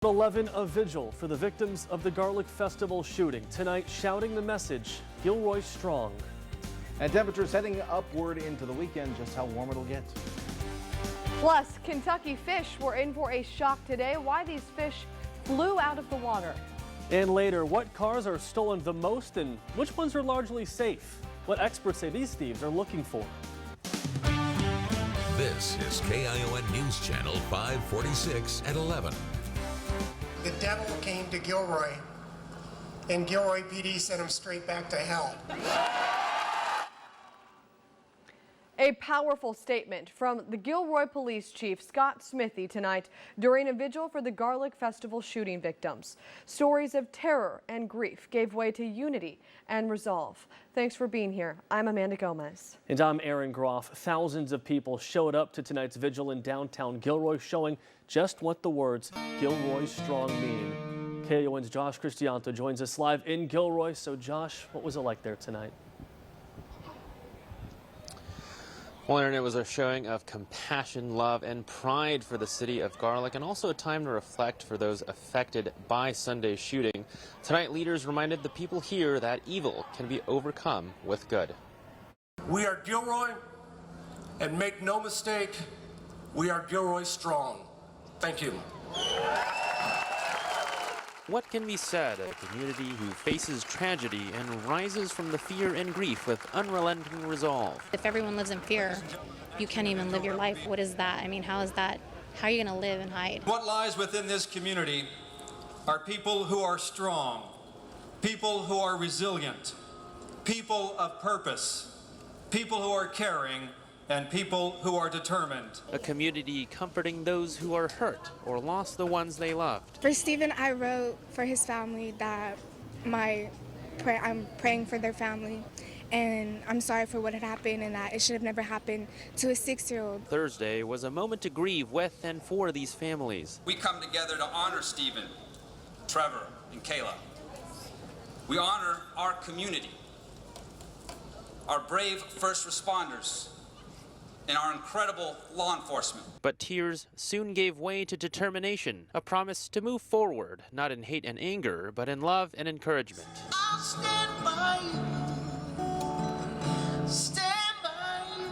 11, a vigil for the victims of the Garlic Festival shooting. Tonight, shouting the message, Gilroy Strong. And temperatures heading upward into the weekend. Just how warm it'll get. Plus, Kentucky fish were in for a shock today. Why these fish flew out of the water. And later, what cars are stolen the most and which ones are largely safe? What experts say these thieves are looking for. This is KION News Channel 546 at 11. The devil came to Gilroy, and Gilroy PD sent him straight back to hell. A powerful statement from the Gilroy Police Chief Scott Smithy tonight during a vigil for the Garlic Festival shooting victims. Stories of terror and grief gave way to unity and resolve. Thanks for being here. I'm Amanda Gomez. And I'm Aaron Groff. Thousands of people showed up to tonight's vigil in downtown Gilroy, showing just what the words Gilroy Strong mean. KION's Josh Cristianto joins us live in Gilroy. So Josh, what was it like there tonight? Well, Aaron, it was a showing of compassion, love, and pride for the city of Garlic, and also a time to reflect for those affected by Sunday's shooting. Tonight, leaders reminded the people here that evil can be overcome with good. We are Gilroy, and make no mistake, we are Gilroy Strong. Thank you. What can be said of a community who faces tragedy and rises from the fear and grief with unrelenting resolve? If everyone lives in fear, you can't even live your life. What is that? I mean, how is that? How are you going to live and hide? What lies within this community are people who are strong, people who are resilient, people of purpose, people who are caring, and people who are determined. A community comforting those who are hurt or lost the ones they loved. For Stephen, I wrote for his family that I'm praying for their family, and I'm sorry for what had happened and that it should have never happened to a 6-year-old. Thursday was a moment to grieve with and for these families. We come together to honor Stephen, Trevor, and Kayla. We honor our community, our brave first responders, and our incredible law enforcement. But tears soon gave way to determination, a promise to move forward, not in hate and anger, but in love and encouragement. I'll stand by you. Stand by you.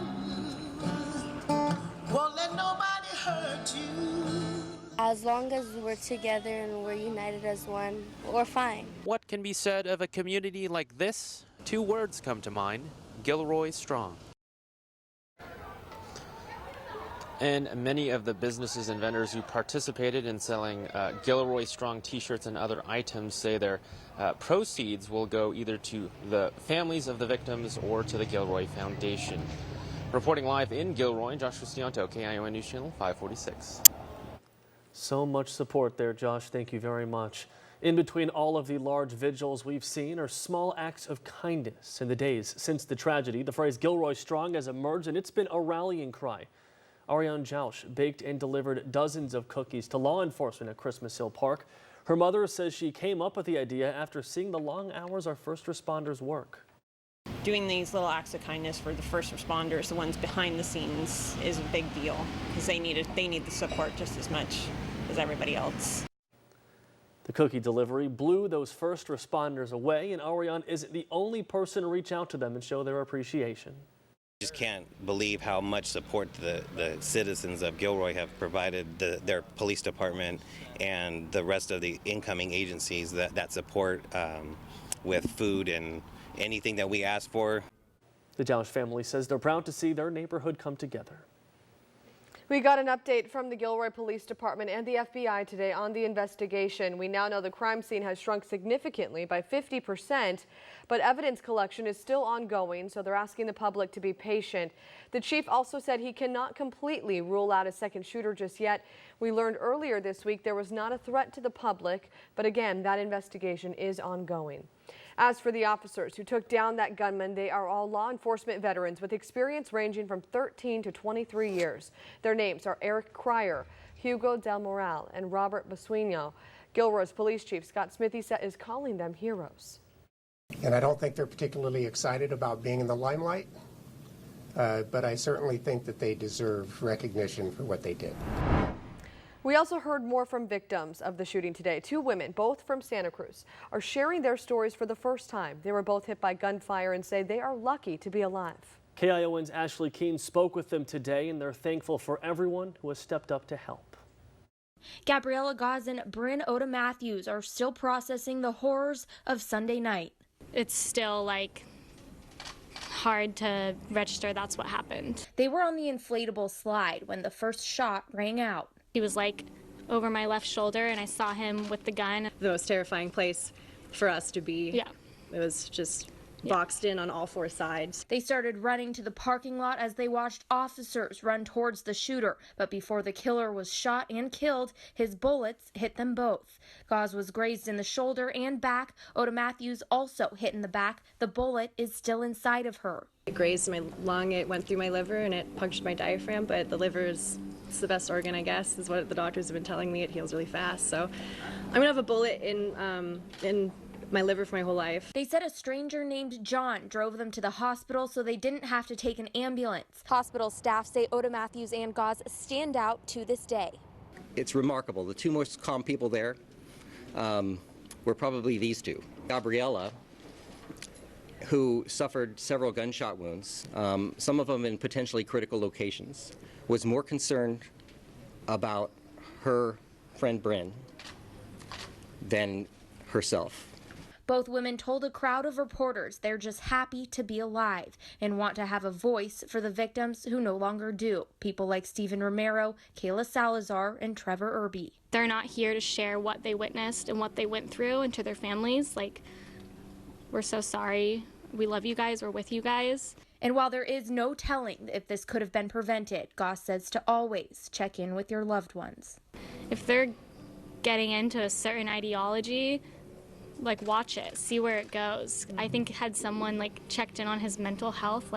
Won't let nobody hurt you. As long as we're together and we're united as one, we're fine. What can be said of a community like this? Two words come to mind: Gilroy Strong. And many of the businesses and vendors who participated in selling Gilroy Strong t-shirts and other items say their proceeds will go either to the families of the victims or to the Gilroy Foundation. Reporting live in Gilroy, Josh Cristianto, KION News Channel 546. So much support there, Josh. Thank you very much. In between all of the large vigils we've seen are small acts of kindness. In the days since the tragedy, the phrase Gilroy Strong has emerged, and it's been a rallying cry. Ariane Jausch baked and delivered dozens of cookies to law enforcement at Christmas Hill Park. Her mother says she came up with the idea after seeing the long hours our first responders work. Doing these little acts of kindness for the first responders, the ones behind the scenes, is a big deal because they need the support just as much as everybody else. The cookie delivery blew those first responders away, and Ariane isn't the only person to reach out to them and show their appreciation. Just can't believe how much support the citizens of Gilroy have provided their police department and the rest of the incoming agencies that support with food and anything that we ask for. The Jausch family says they're proud to see their neighborhood come together. We got an update from the Gilroy Police Department and the FBI today on the investigation. We now know the crime scene has shrunk significantly by 50%, but evidence collection is still ongoing, so they're asking the public to be patient. The chief also said he cannot completely rule out a second shooter just yet. We learned earlier this week there was not a threat to the public, but again, that investigation is ongoing. As for the officers who took down that gunman, they are all law enforcement veterans with experience ranging from 13 to 23 years. Their names are Eric Cryer, Hugo Del Moral, and Robert Basuino. Gilroy's police chief Scott Smithy is calling them heroes. And I don't think they're particularly excited about being in the limelight, but I certainly think that they deserve recognition for what they did. We also heard more from victims of the shooting today. 2 women, both from Santa Cruz, are sharing their stories for the first time. They were both hit by gunfire and say they are lucky to be alive. KION's Ashley Keene spoke with them today, and they're thankful for everyone who has stepped up to help. Gabriella Gaz and Bryn Oda Matthews are still processing the horrors of Sunday night. It's still hard to register that's what happened. They were on the inflatable slide when the first shot rang out. He was over my left shoulder and I saw him with the gun. The most terrifying place for us to be. Yeah. It was just boxed in on all 4 sides. They started running to the parking lot as they watched officers run towards the shooter. But before the killer was shot and killed, his bullets hit them both. Gaz was grazed in the shoulder and back. Oda Matthews also hit in the back. The bullet is still inside of her. It grazed my lung, it went through my liver, and it punctured my diaphragm, but the liver it's the best organ, I guess, is what the doctors have been telling me. It heals really fast. So I'm going to have a bullet in my liver for my whole life. They said a stranger named John drove them to the hospital so they didn't have to take an ambulance. Hospital staff say Oda Matthews and Gaz stand out to this day. It's remarkable. The 2 most calm people there were probably these 2. Gabriella, who suffered several gunshot wounds, some of them in potentially critical locations, was more concerned about her friend Bryn than herself. Both women told a crowd of reporters they're just happy to be alive and want to have a voice for the victims who no longer do. People like Stephen Romero, Kayla Salazar, and Trevor Irby. They're not here to share what they witnessed and what they went through and to their families. We're so sorry. We love you guys. We're with you guys. And while there is no telling if this could have been prevented, Goss says to always check in with your loved ones. If they're getting into a certain ideology, watch it, see where it goes. I think had someone checked in on his mental health,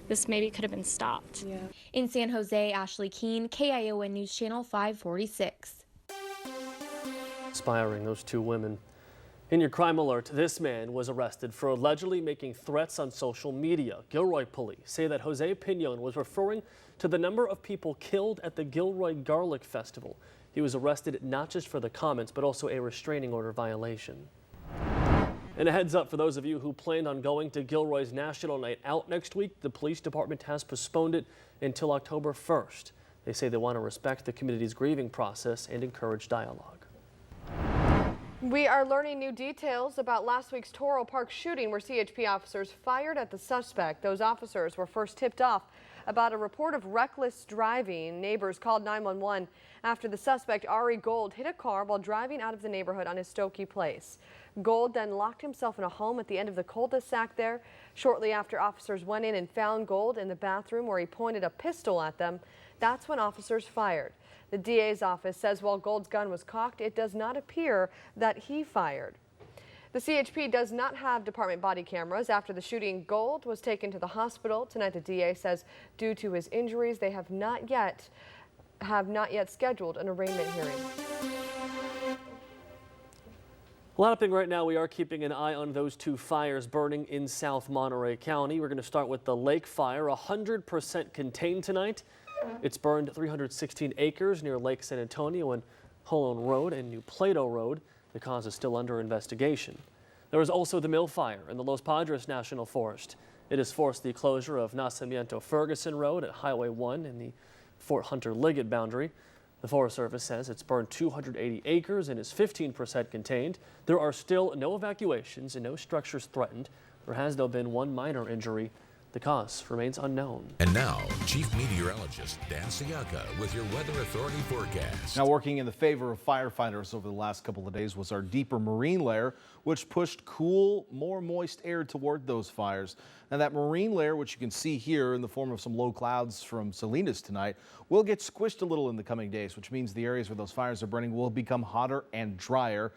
this maybe could have been stopped. Yeah. In San Jose, Ashley Keene, KION News Channel 546. Inspiring, those 2 women. In your crime alert, this man was arrested for allegedly making threats on social media. Gilroy police say that Jose Pinon was referring to the number of people killed at the Gilroy Garlic Festival. He was arrested not just for the comments, but also a restraining order violation. And a heads up for those of you who planned on going to Gilroy's National Night Out next week, the police department has postponed it until October 1st. They say they want to respect the community's grieving process and encourage dialogue. We are learning new details about last week's Toro Park shooting where CHP officers fired at the suspect. Those officers were first tipped off about a report of reckless driving. Neighbors called 911 after the suspect, Ari Gold, hit a car while driving out of the neighborhood on Estoki Place. Gold then locked himself in a home at the end of the cul-de-sac there. Shortly after, officers went in and found Gold in the bathroom where he pointed a pistol at them. That's when officers fired. The DA's office says while Gold's gun was cocked, it does not appear that he fired. The CHP does not have department body cameras. After the shooting, Gold was taken to the hospital. Tonight, the DA says due to his injuries, they have not yet scheduled an arraignment hearing. A lot happening right now. We are keeping an eye on those 2 fires burning in South Monterey County. We're going to start with the Lake Fire, 100% contained tonight. It's burned 316 acres near Lake San Antonio and Holon Road and New Plato Road. The cause is still under investigation. There is also the Mill Fire in the Los Padres National Forest. It has forced the closure of Nacimiento Ferguson Road at Highway 1 in the Fort Hunter Liggett boundary. The Forest Service says it's burned 280 acres and is 15% contained. There are still no evacuations and no structures threatened. There has, though, been 1 minor injury. The cause remains unknown. And now, Chief Meteorologist Dan Siaka with your Weather Authority forecast. Now, working in the favor of firefighters over the last couple of days was our deeper marine layer, which pushed cool, more moist air toward those fires. Now, that marine layer, which you can see here in the form of some low clouds from Salinas tonight, will get squished a little in the coming days, which means the areas where those fires are burning will become hotter and drier.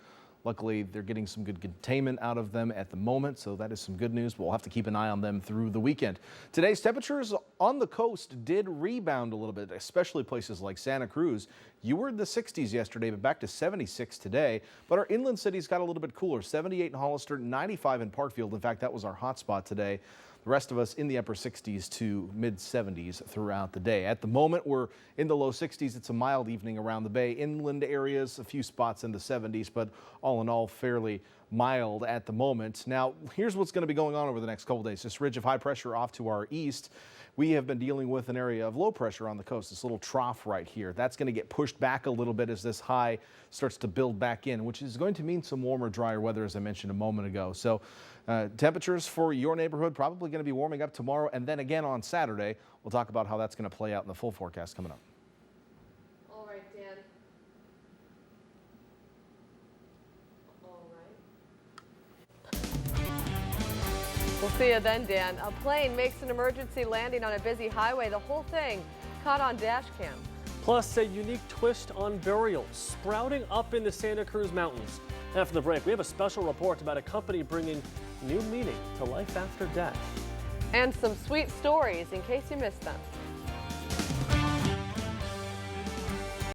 Luckily, they're getting some good containment out of them at the moment, so that is some good news. But we'll have to keep an eye on them through the weekend. Today's temperatures on the coast did rebound a little bit, especially places like Santa Cruz. You were in the 60s yesterday, but back to 76 today. But our inland cities got a little bit cooler, 78 in Hollister, 95 in Parkfield. In fact, that was our hot spot today. The rest of us in the upper 60s to mid 70s throughout the day. At the moment, we're in the low 60s. It's a mild evening around the bay. Inland areas, a few spots in the 70s, but all in all, fairly mild at the moment. Now, here's what's going to be going on over the next couple days. This ridge of high pressure off to our east. We have been dealing with an area of low pressure on the coast, this little trough right here. That's going to get pushed back a little bit as this high starts to build back in, which is going to mean some warmer, drier weather, as I mentioned a moment ago. So temperatures for your neighborhood probably going to be warming up tomorrow and then again on Saturday. We'll talk about how that's going to play out in the full forecast coming up. All right, Dan. We'll see you then, Dan. A plane makes an emergency landing on a busy highway. The whole thing caught on dash cam. Plus, a unique twist on burials sprouting up in the Santa Cruz Mountains. After the break, we have a special report about a company bringing new meaning to life after death. And some sweet stories in case you missed them.